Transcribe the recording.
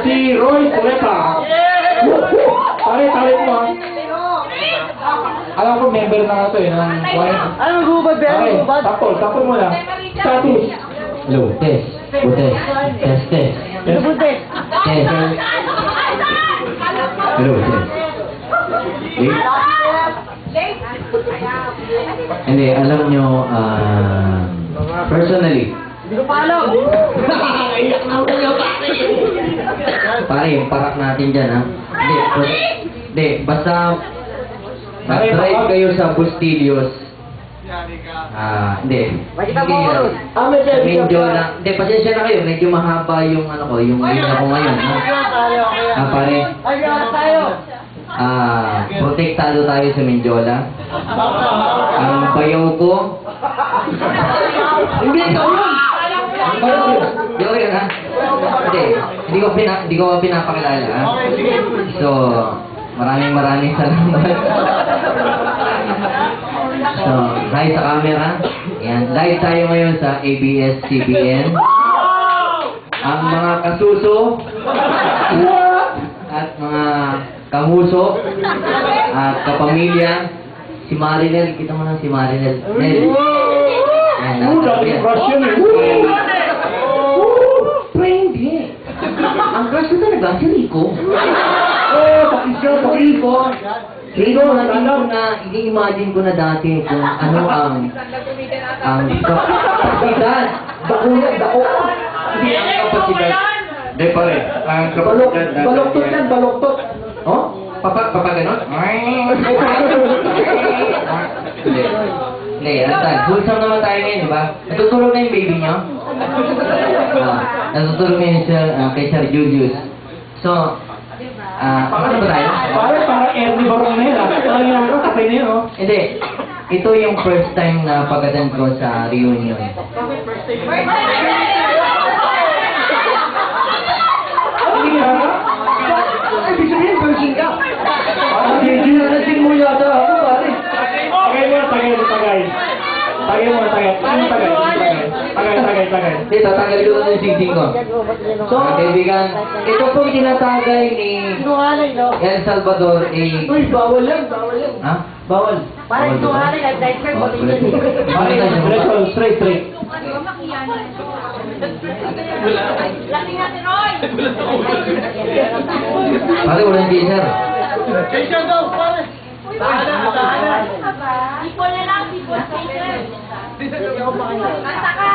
Si Roy Pureta. Pare, talit mo. Alam ko, member na nga ito eh. Anong gubad ba? Okay, tapol mo lang. Status. Hello, test. Test. Test, test. Ano test? Test. Hello, test. Hindi, alam nyo, personally, Hindi ko pa alam. pare, yung parak natin dyan, ha? Hindi, basta nag-drive kayo sa Bustillos. Hindi. Makita mo ako ron. Medyo lang. Hindi, pasensya na kayo. Medyo mahaba yung ano ko, yung linya ko ngayon. Ha? Pare, Tayo. protektado tayo sa Mindiola. Ang bayaw ko. Hindi, ikaw yun. Di ko yun, ha? Hindi ko pinapakilala, ha? So, maraming salamat. So, hi sa camera. Ayan, live tayo ngayon sa ABS-CBN. Ang mga kasuso at mga kahuso at kapamilya, si Marinel, kita mo lang si Marinel. Nel. Ayan, Dating crush yun eh. Hindi. Ang crush ko talaga, si Rico. Pakiko. Ini-imagine ko na dati kung ano ang kapasidad. Dako. Hindi ang kapasidad. Hindi pare, ang kapasidad natin. Baloktot yan, baloktot. Oh? Papa ganon? Hindi. Hindi, Antan. Wholesome naman tayo ngayon, di ba? Natutulog na yung baby nyo? Natutulog na yun kay Sir Julius. So, ano ba tayo? Parang Ernie Barong na yun. Parang yung ako, kapay na yun, oh. Hindi. Ito yung first time na pag-attend ko sa reunion. Hindi nga. Ibig sabihin, virgin ka. Hindi na natin mo yata ako, pare. Tagay mo. Tagay. Hindi, tatanggal ko na yung sising ko. So, mga kaibigan, ito pong tinatagay ni Sinungaling, no? El Salvador Uy, bawal yan. Ha? Bawal. Parang sinungaling, nag-diaper mo din yan. Diretso, straight. Laki natin, Roy! Pare, walang teaser. Teacher daw, pare. Tahanan. People na lang, people. Kanta ka.